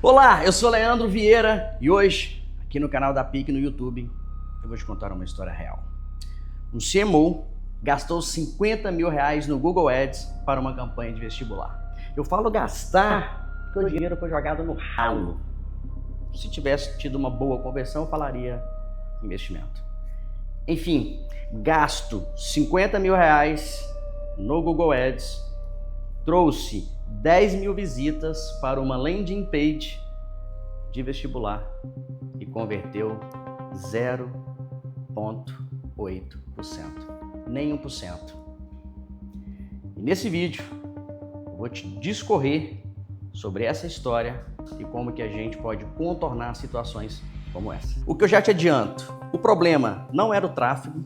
Olá, eu sou Leandro Vieira e hoje, aqui no canal da PIC no YouTube, eu vou te contar uma história real. Um CMO gastou 50 mil reais no Google Ads para uma campanha de vestibular. Eu falo gastar porque o dinheiro foi jogado no ralo. Se tivesse tido uma boa conversão, eu falaria investimento. Enfim, gasto 50 mil reais no Google Ads, trouxe 10 mil visitas para uma landing page de vestibular e converteu 0,8%, nem 1%. E nesse vídeo eu vou te discorrer sobre essa história e como que a gente pode contornar situações como essa. O que eu já te adianto, o problema não era o tráfego,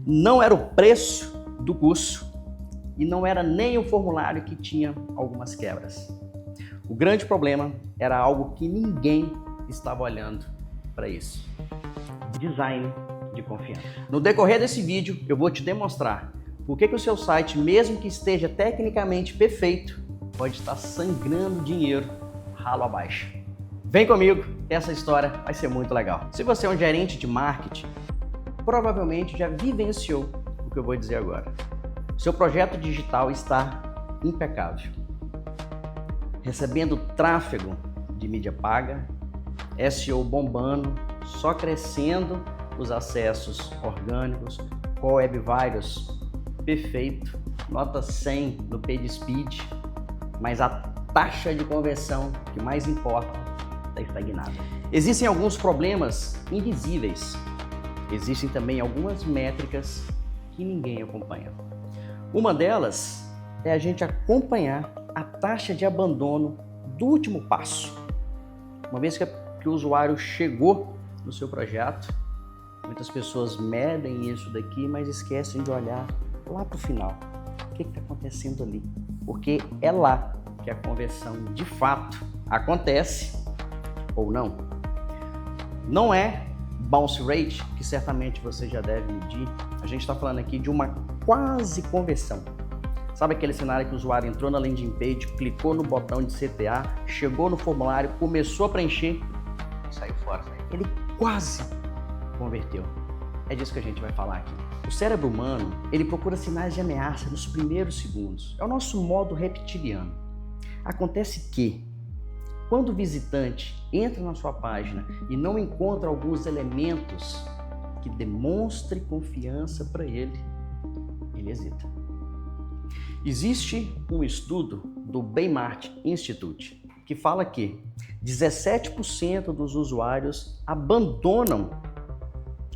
não era o preço do curso, e não era nem o formulário que tinha algumas quebras. O grande problema era algo que ninguém estava olhando para isso: design de confiança. No decorrer desse vídeo, eu vou te demonstrar por que o seu site, mesmo que esteja tecnicamente perfeito, pode estar sangrando dinheiro ralo abaixo. Vem comigo, essa história vai ser muito legal. Se você é um gerente de marketing, provavelmente já vivenciou o que eu vou dizer agora. Seu projeto digital está impecável, recebendo tráfego de mídia paga, SEO bombando, só crescendo os acessos orgânicos, com Web Vitals perfeito, nota 100 no PageSpeed, mas a taxa de conversão que mais importa está estagnada. Existem alguns problemas invisíveis, existem também algumas métricas que ninguém acompanha. Uma delas é a gente acompanhar a taxa de abandono do último passo. Uma vez que o usuário chegou no seu projeto, muitas pessoas medem isso daqui, mas esquecem de olhar lá para o final. O que está acontecendo ali? Porque é lá que a conversão de fato acontece ou não. Não é bounce rate, que certamente você já deve medir. A gente está falando aqui de uma quase conversão. Sabe aquele cenário que o usuário entrou na landing page, clicou no botão de CTA, chegou no formulário, começou a preencher e saiu fora. Ele quase converteu. É disso que a gente vai falar aqui. O cérebro humano, ele procura sinais de ameaça nos primeiros segundos. É o nosso modo reptiliano. Acontece que, quando o visitante entra na sua página e não encontra alguns elementos que demonstrem confiança para ele hesita. Existe um estudo do Baymart Institute que fala que 17% dos usuários abandonam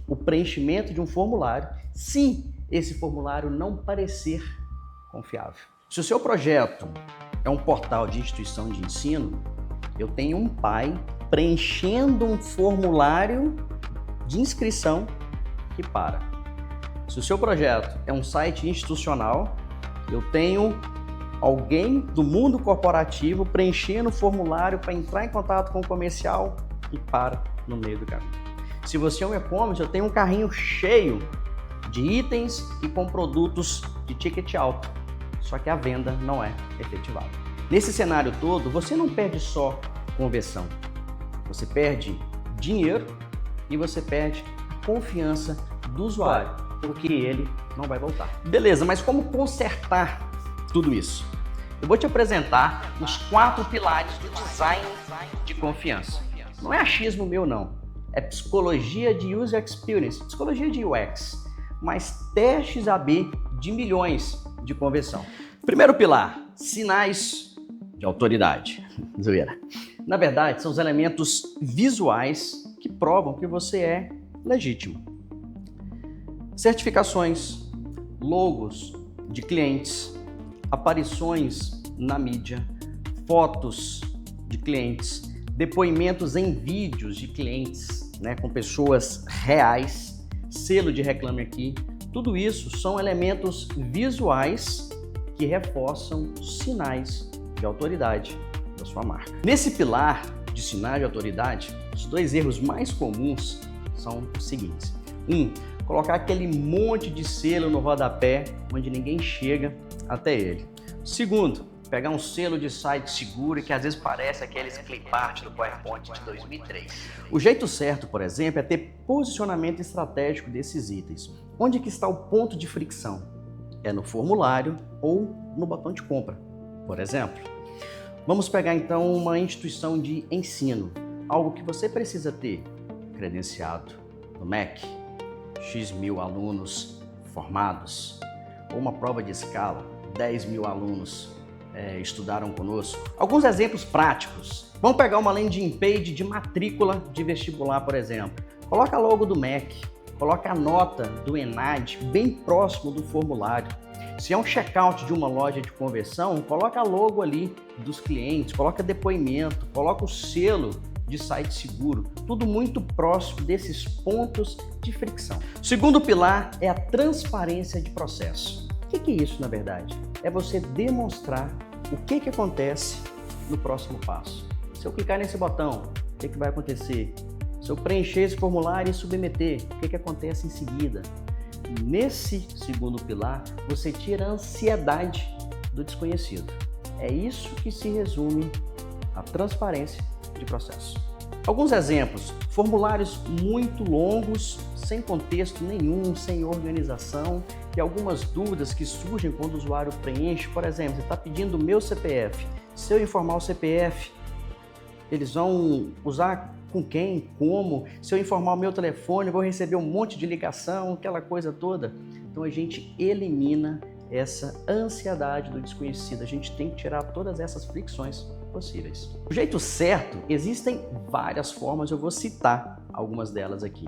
o preenchimento de um formulário se esse formulário não parecer confiável. Se o seu projeto é um portal de instituição de ensino, eu tenho um pai preenchendo um formulário de inscrição que para. Se o seu projeto é um site institucional, eu tenho alguém do mundo corporativo preenchendo o formulário para entrar em contato com o comercial e para no meio do caminho. Se você é um e-commerce, eu tenho um carrinho cheio de itens e com produtos de ticket alto, só que a venda não é efetivada. Nesse cenário todo, você não perde só conversão, você perde dinheiro e você perde confiança do usuário, porque ele não vai voltar. Beleza, mas como consertar tudo isso? Eu vou te apresentar os 4 pilares do design de confiança. Não é achismo meu, não. É psicologia de user experience, psicologia de UX, mas testes AB de milhões de conversão. Primeiro pilar, sinais de autoridade. Zoeira. Na verdade, são os elementos visuais que provam que você é legítimo. Certificações, logos de clientes, aparições na mídia, fotos de clientes, depoimentos em vídeos de clientes, com pessoas reais, selo de Reclame Aqui. Tudo isso são elementos visuais que reforçam sinais de autoridade da sua marca. Nesse pilar de sinais de autoridade, os 2 erros mais comuns são os seguintes. Colocar aquele monte de selo no rodapé onde ninguém chega até ele. Segundo, pegar um selo de site seguro que às vezes parece aqueles clipart do PowerPoint de 2003. O jeito certo, por exemplo, é ter posicionamento estratégico desses itens. Onde que está o ponto de fricção? É no formulário ou no botão de compra, por exemplo. Vamos pegar então uma instituição de ensino, algo que você precisa ter credenciado no MEC, X mil alunos formados, ou uma prova de escala, 10 mil alunos estudaram conosco. Alguns exemplos práticos. Vamos pegar uma landing page de matrícula de vestibular, por exemplo. Coloca logo do MEC, coloca a nota do ENAD bem próximo do formulário. Se é um checkout de uma loja de conversão, coloca logo ali dos clientes, coloca depoimento, coloca o selo de site seguro, tudo muito próximo desses pontos de fricção. O segundo pilar é a transparência de processo. O que é isso, na verdade? É você demonstrar o que acontece no próximo passo. Se eu clicar nesse botão, o que vai acontecer? Se eu preencher esse formulário e submeter, o que acontece em seguida? Nesse segundo pilar, você tira a ansiedade do desconhecido. É isso que se resume a transparência de processo. Alguns exemplos: formulários muito longos, sem contexto nenhum, sem organização, e algumas dúvidas que surgem quando o usuário preenche. Por exemplo, você está pedindo o meu CPF. Se eu informar o CPF, eles vão usar com quem, como? Se eu informar o meu telefone, eu vou receber um monte de ligação, aquela coisa toda. Então a gente elimina essa ansiedade do desconhecido. A gente tem que tirar todas essas fricções possíveis. O jeito certo, existem várias formas, eu vou citar algumas delas aqui.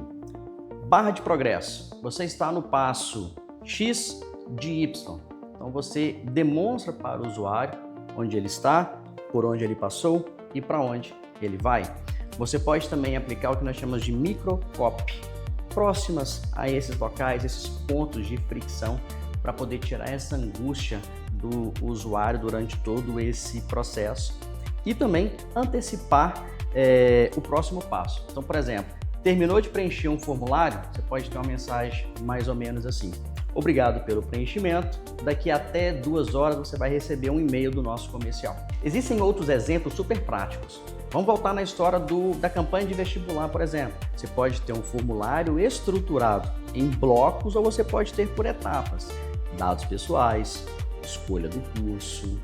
Barra de progresso. Você está no passo X de Y. Então você demonstra para o usuário onde ele está, por onde ele passou e para onde ele vai. Você pode também aplicar o que nós chamamos de microcopy, próximas a esses locais, esses pontos de fricção, para poder tirar essa angústia do usuário durante todo esse processo e também antecipar o próximo passo. Então, por exemplo, terminou de preencher um formulário, você pode ter uma mensagem mais ou menos assim: obrigado pelo preenchimento, daqui até 2 horas você vai receber um e-mail do nosso comercial. Existem outros exemplos super práticos. Vamos voltar na história da campanha de vestibular, por exemplo. Você pode ter um formulário estruturado em blocos ou você pode ter por etapas. Dados pessoais, escolha do curso,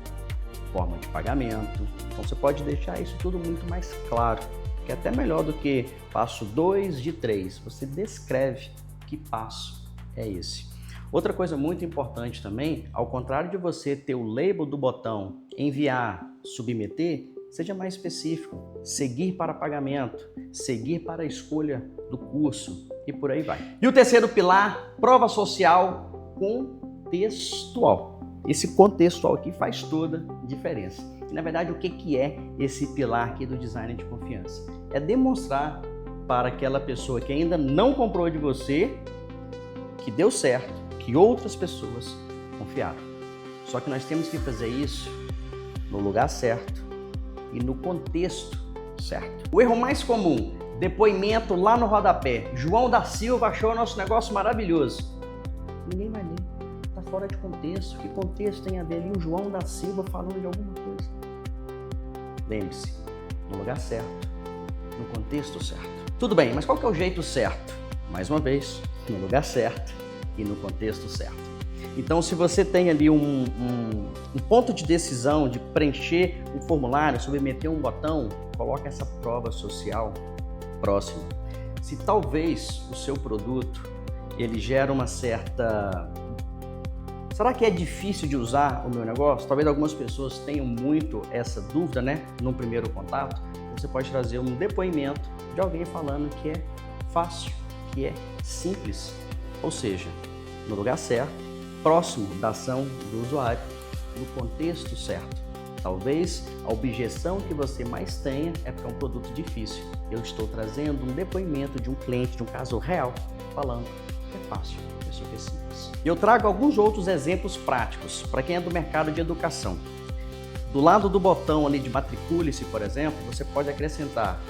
forma de pagamento. Então você pode deixar isso tudo muito mais claro, que é até melhor do que passo 2 de 3. Você descreve que passo é esse. Outra coisa muito importante também, ao contrário de você ter o label do botão enviar, submeter, seja mais específico, seguir para pagamento, seguir para a escolha do curso e por aí vai. E o terceiro pilar, prova social contextual. Esse contextual aqui faz toda a diferença. E, na verdade, o que é esse pilar aqui do design de confiança? É demonstrar para aquela pessoa que ainda não comprou de você que deu certo, que outras pessoas confiaram. Só que nós temos que fazer isso no lugar certo e no contexto certo. O erro mais comum, depoimento lá no rodapé. João da Silva achou o nosso negócio maravilhoso. Ninguém vai ler, está fora de contexto. Que contexto tem a ver ali o João da Silva falando de alguma coisa? Lembre-se, no lugar certo, no contexto certo. Tudo bem, mas qual que é o jeito certo? Mais uma vez, no lugar certo e no contexto certo. Então, se você tem ali um ponto de decisão de preencher um formulário, submeter um botão, coloque essa prova social próximo. Se talvez o seu produto ele gera uma certa... Será que é difícil de usar o meu negócio? Talvez algumas pessoas tenham muito essa dúvida, né? No primeiro contato, você pode trazer um depoimento de alguém falando que é fácil, que é simples. Ou seja, no lugar certo, próximo da ação do usuário, no contexto certo. Talvez a objeção que você mais tenha é porque é um produto difícil. Eu estou trazendo um depoimento de um cliente, de um caso real, falando que é fácil, que é super simples. Eu trago alguns outros exemplos práticos para quem é do mercado de educação. Do lado do botão ali de matricule-se, por exemplo, você pode acrescentar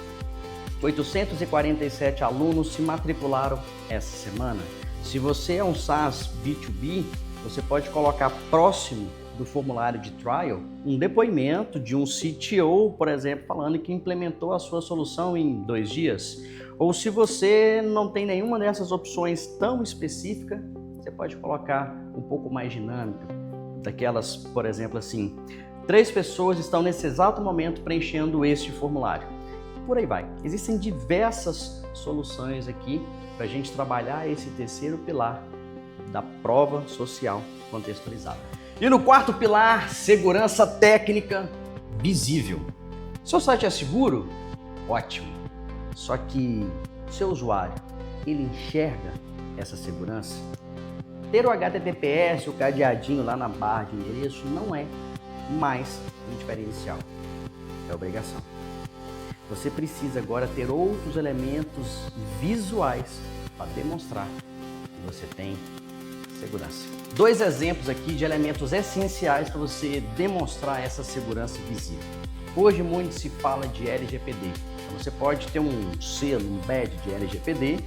847 alunos se matricularam essa semana. Se você é um SaaS B2B, você pode colocar próximo do formulário de trial um depoimento de um CTO, por exemplo, falando que implementou a sua solução em 2 dias. Ou se você não tem nenhuma dessas opções tão específica, você pode colocar um pouco mais dinâmica, daquelas, por exemplo, assim, 3 pessoas estão nesse exato momento preenchendo este formulário. Por aí vai. Existem diversas soluções aqui para a gente trabalhar esse terceiro pilar da prova social contextualizada. E no quarto pilar, segurança técnica visível. Seu site é seguro? Ótimo. Só que seu usuário, ele enxerga essa segurança? Ter o HTTPS, o cadeadinho lá na barra de endereço, não é mais um diferencial. É obrigação. Você precisa agora ter outros elementos visuais para demonstrar que você tem segurança. 2 exemplos aqui de elementos essenciais para você demonstrar essa segurança visível. Hoje muito se fala de LGPD. Então, você pode ter um selo, um badge de LGPD,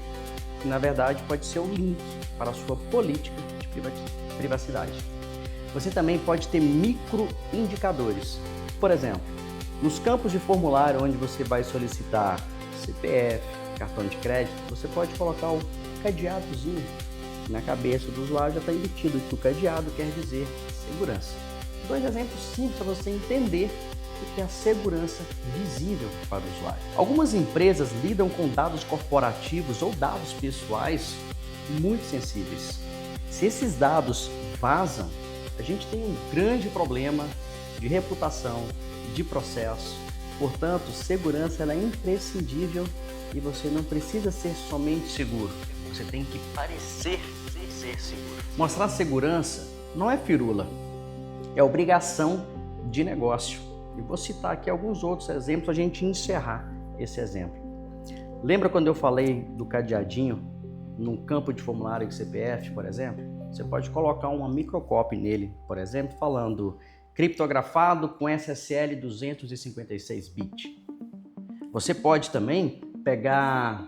que na verdade pode ser o link para a sua política de privacidade. Você também pode ter microindicadores. Por exemplo, nos campos de formulário onde você vai solicitar CPF, cartão de crédito, você pode colocar o cadeadozinho na cabeça do usuário, já está embutido que o cadeado quer dizer segurança. 2 exemplos simples para você entender o que é a segurança visível para o usuário. Algumas empresas lidam com dados corporativos ou dados pessoais muito sensíveis. Se esses dados vazam, a gente tem um grande problema de reputação, de processo. Portanto, segurança ela é imprescindível e você não precisa ser somente seguro. Você tem que parecer ser seguro. Mostrar segurança não é firula, é obrigação de negócio. E vou citar aqui alguns outros exemplos para a gente encerrar esse exemplo. Lembra quando eu falei do cadeadinho num campo de formulário de CPF, por exemplo? Você pode colocar uma microcopy nele, por exemplo, falando criptografado com SSL 256 bit. Você pode também pegar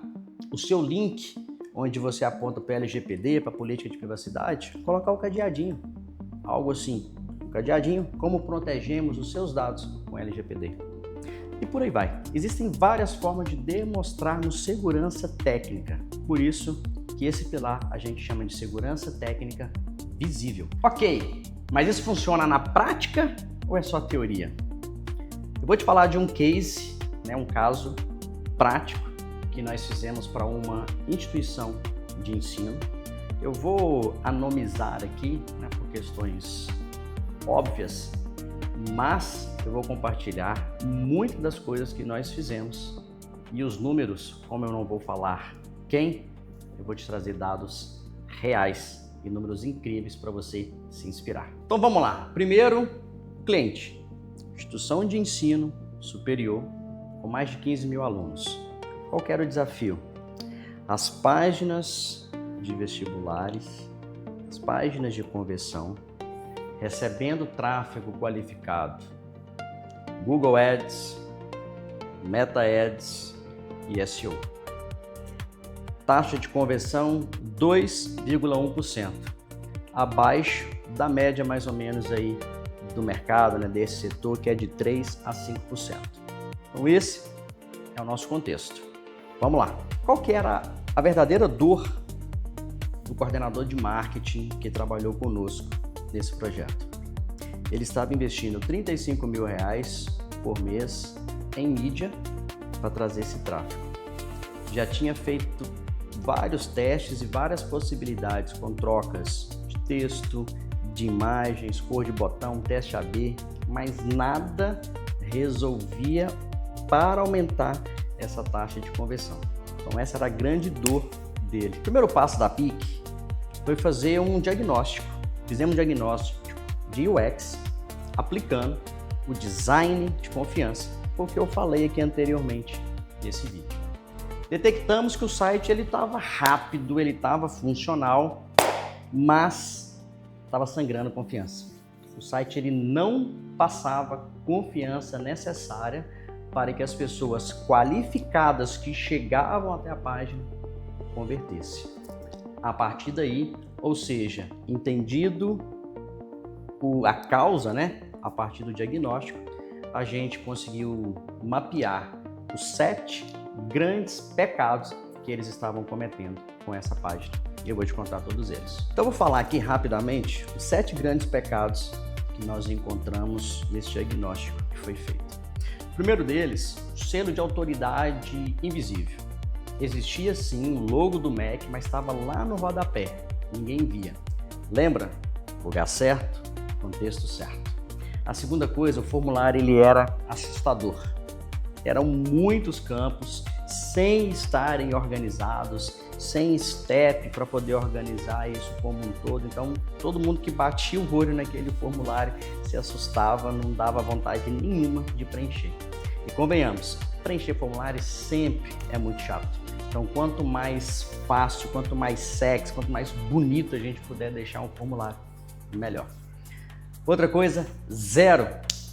o seu link, onde você aponta para o LGPD, para a política de privacidade, colocar o cadeadinho, algo assim. O cadeadinho, como protegemos os seus dados com LGPD. E por aí vai. Existem várias formas de demonstrarmos segurança técnica. Por isso que esse pilar a gente chama de segurança técnica visível. Ok, mas isso funciona na prática ou é só teoria? Eu vou te falar de um case, um caso prático que nós fizemos para uma instituição de ensino. Eu vou anonimizar aqui, por questões óbvias, mas eu vou compartilhar muitas das coisas que nós fizemos e os números, como eu não vou falar quem, eu vou te trazer dados reais e números incríveis para você se inspirar. Então vamos lá. Primeiro, cliente, instituição de ensino superior com mais de 15 mil alunos. Qual que era o desafio? As páginas de vestibulares, as páginas de conversão, recebendo tráfego qualificado, Google Ads, Meta Ads e SEO. Taxa de conversão 2,1%, abaixo da média mais ou menos aí do mercado, desse setor, que é de 3 a 5%. Então esse é o nosso contexto. Vamos lá. Qual que era a verdadeira dor do coordenador de marketing que trabalhou conosco nesse projeto? Ele estava investindo R$35 mil por mês em mídia para trazer esse tráfego. Já tinha feito vários testes e várias possibilidades com trocas de texto, de imagens, cor de botão, teste AB, mas nada resolvia para aumentar essa taxa de conversão. Então essa era a grande dor dele. O primeiro passo da PIC foi fazer um diagnóstico. Fizemos um diagnóstico de UX aplicando o design de confiança, porque eu falei aqui anteriormente nesse vídeo. Detectamos que o site ele estava rápido, ele estava funcional, mas estava sangrando confiança. O site ele não passava confiança necessária para que as pessoas qualificadas que chegavam até a página convertessem. A partir daí, ou seja, entendido a causa, né, a partir do diagnóstico, a gente conseguiu mapear os 7 grandes pecados que eles estavam cometendo com essa página. E eu vou te contar todos eles. Então, vou falar aqui rapidamente os 7 grandes pecados que nós encontramos nesse diagnóstico que foi feito. O primeiro deles, o selo de autoridade invisível. Existia sim o logo do MEC, mas estava lá no rodapé, ninguém via. Lembra? Lugar certo, contexto certo. A segunda coisa, o formulário ele era assustador. Eram muitos campos sem estarem organizados, sem step para poder organizar isso como um todo. Então, todo mundo que batia o olho naquele formulário se assustava, não dava vontade nenhuma de preencher. E convenhamos, preencher formulário sempre é muito chato. Então, quanto mais fácil, quanto mais sexy, quanto mais bonito a gente puder deixar um formulário, melhor. Outra coisa, 0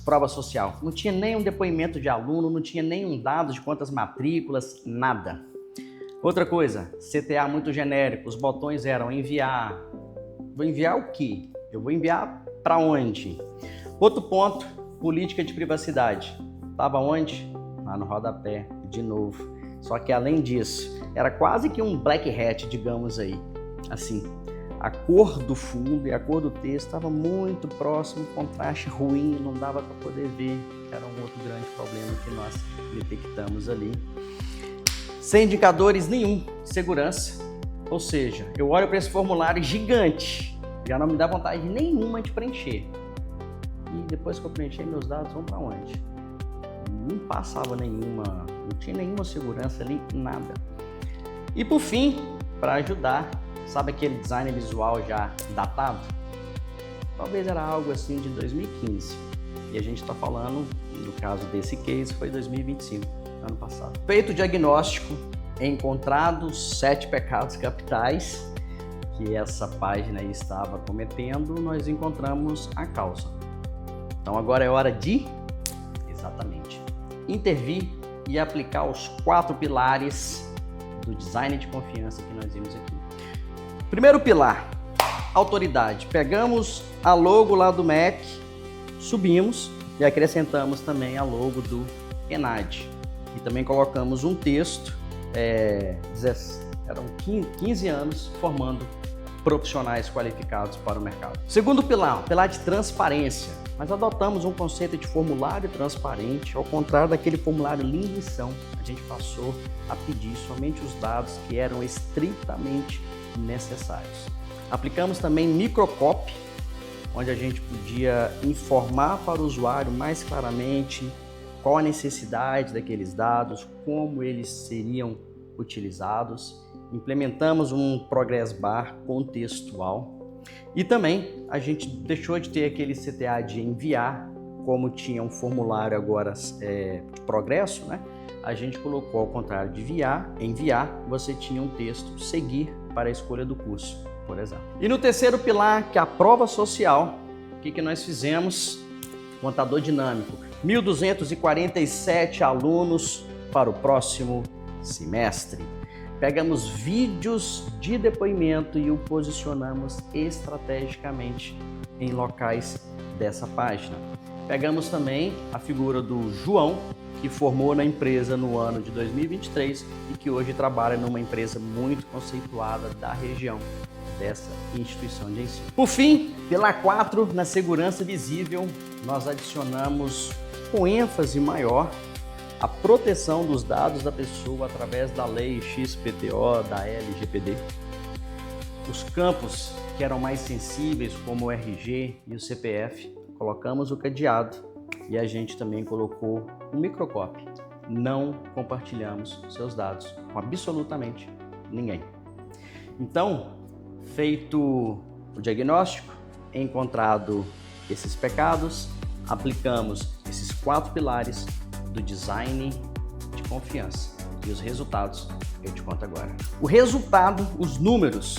prova social. Não tinha nenhum depoimento de aluno, não tinha nenhum dado de quantas matrículas, nada. Outra coisa, CTA muito genérico, os botões eram enviar. Vou enviar o quê? Eu vou enviar para onde? Outro ponto, política de privacidade. Estava onde? Lá no rodapé, de novo. Só que além disso, era quase que um black hat, digamos aí. Assim, a cor do fundo e a cor do texto estava muito próximo, contraste ruim, não dava para poder ver. Era um outro grande problema que nós detectamos ali. Sem indicadores nenhum de segurança. Ou seja, eu olho para esse formulário gigante, já não me dá vontade nenhuma de preencher. E depois que eu preencher, meus dados vão para onde? Não passava nenhuma, não tinha nenhuma segurança ali, nada. E por fim, para ajudar, sabe aquele design visual já datado? Talvez era algo assim de 2015. E a gente está falando, no caso desse case, foi 2025, ano passado. Feito o diagnóstico, encontrados 7 pecados capitais que essa página aí estava cometendo, nós encontramos a causa. Então agora é hora de, exatamente, intervir e aplicar os 4 pilares do design de confiança que nós vimos aqui. Primeiro pilar, autoridade. Pegamos a logo lá do MEC, subimos e acrescentamos também a logo do ENAD. E também colocamos um texto, eram 15 anos formando profissionais qualificados para o mercado. Segundo pilar, pilar de transparência. Nós adotamos um conceito de formulário transparente, ao contrário daquele formulário linguição. A gente passou a pedir somente os dados que eram estritamente necessários. Aplicamos também microcopy, onde a gente podia informar para o usuário mais claramente qual a necessidade daqueles dados, como eles seriam utilizados. Implementamos um progress bar contextual. E também a gente deixou de ter aquele CTA de enviar, como tinha um formulário agora de progresso, né? A gente colocou ao contrário de enviar, você tinha um texto seguir para a escolha do curso, por exemplo. E no terceiro pilar, que é a prova social, o que nós fizemos? Contador dinâmico. 1.247 alunos para o próximo semestre. Pegamos vídeos de depoimento e o posicionamos estrategicamente em locais dessa página. Pegamos também a figura do João, que formou na empresa no ano de 2023 e que hoje trabalha numa empresa muito conceituada da região dessa instituição de ensino. Por fim, pilar 4, na segurança visível, nós adicionamos com ênfase maior a proteção dos dados da pessoa através da lei XPTO, da LGPD. Os campos que eram mais sensíveis, como o RG e o CPF, colocamos o cadeado e a gente também colocou o microcopy. Não compartilhamos seus dados com absolutamente ninguém. Então, feito o diagnóstico, encontrado esses pecados, aplicamos esses 4 pilares do design de confiança. E os resultados eu te conto agora. O resultado, os números,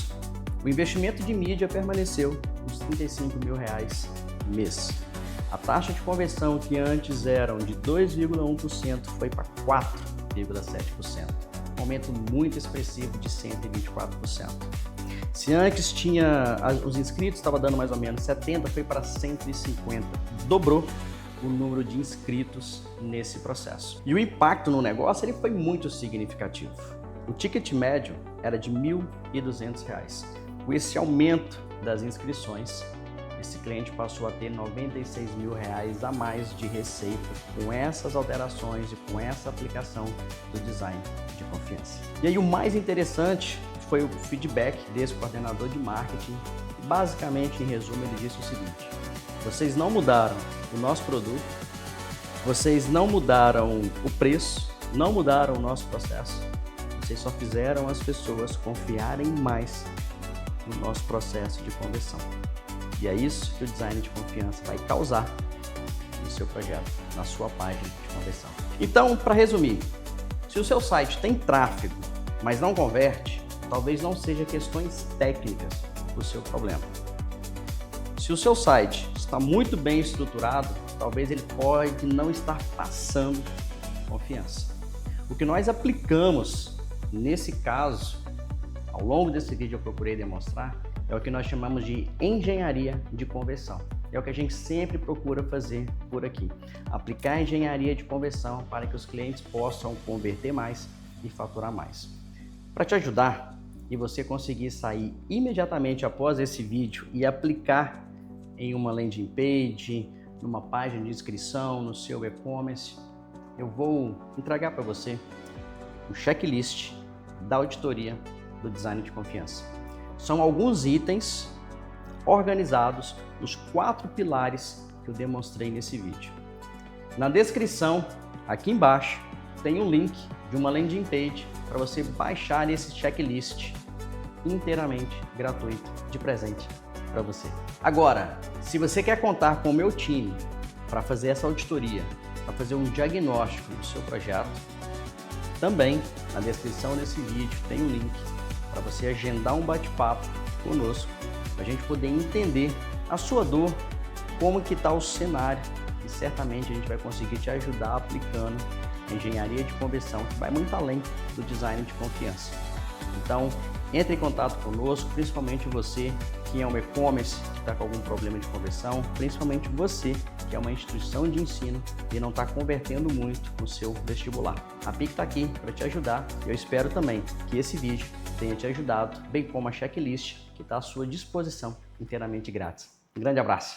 o investimento de mídia permaneceu nos R$35 mil mês. A taxa de conversão, que antes eram de 2,1%, foi para 4,7%. Um aumento muito expressivo de 124%. Se antes tinha os inscritos, estava dando mais ou menos 70, foi para 150. Dobrou o número de inscritos nesse processo. E o impacto no negócio ele foi muito significativo. O ticket médio era de R$ 1.200. Com esse aumento das inscrições, esse cliente passou a ter R$ 96 mil a mais de receita com essas alterações e com essa aplicação do design de confiança. E aí o mais interessante foi o feedback desse coordenador de marketing. Basicamente, em resumo, ele disse o seguinte: vocês não mudaram o nosso produto, vocês não mudaram o preço, não mudaram o nosso processo, vocês só fizeram as pessoas confiarem mais no nosso processo de conversão. E é isso que o design de confiança vai causar no seu projeto, na sua página de conversão. Então, para resumir, se o seu site tem tráfego, mas não converte, talvez não seja questões técnicas o seu problema. Se o seu site está muito bem estruturado, talvez ele pode não estar passando confiança. O que nós aplicamos nesse caso, ao longo desse vídeo eu procurei demonstrar, é o que nós chamamos de engenharia de conversão. É o que a gente sempre procura fazer por aqui. Aplicar engenharia de conversão para que os clientes possam converter mais e faturar mais. Para te ajudar e você conseguir sair imediatamente após esse vídeo e aplicar em uma landing page, numa página de inscrição, no seu e-commerce, eu vou entregar para você o checklist da auditoria do design de confiança. São alguns itens organizados nos 4 pilares que eu demonstrei nesse vídeo. Na descrição, aqui embaixo, tem um link de uma landing page para você baixar esse checklist inteiramente gratuito de presente para você. Agora, se você quer contar com o meu time para fazer essa auditoria, para fazer um diagnóstico do seu projeto, também na descrição desse vídeo tem um link para você agendar um bate-papo conosco, para a gente poder entender a sua dor, como que está o cenário, e certamente a gente vai conseguir te ajudar aplicando a engenharia de conversão, que vai muito além do design de confiança. Então, entre em contato conosco, principalmente você que é um e-commerce, que está com algum problema de conversão, principalmente você que é uma instituição de ensino e não está convertendo muito no seu vestibular. A PIC está aqui para te ajudar. Eu espero também que esse vídeo tenha te ajudado, bem como a checklist que está à sua disposição inteiramente grátis. Um grande abraço!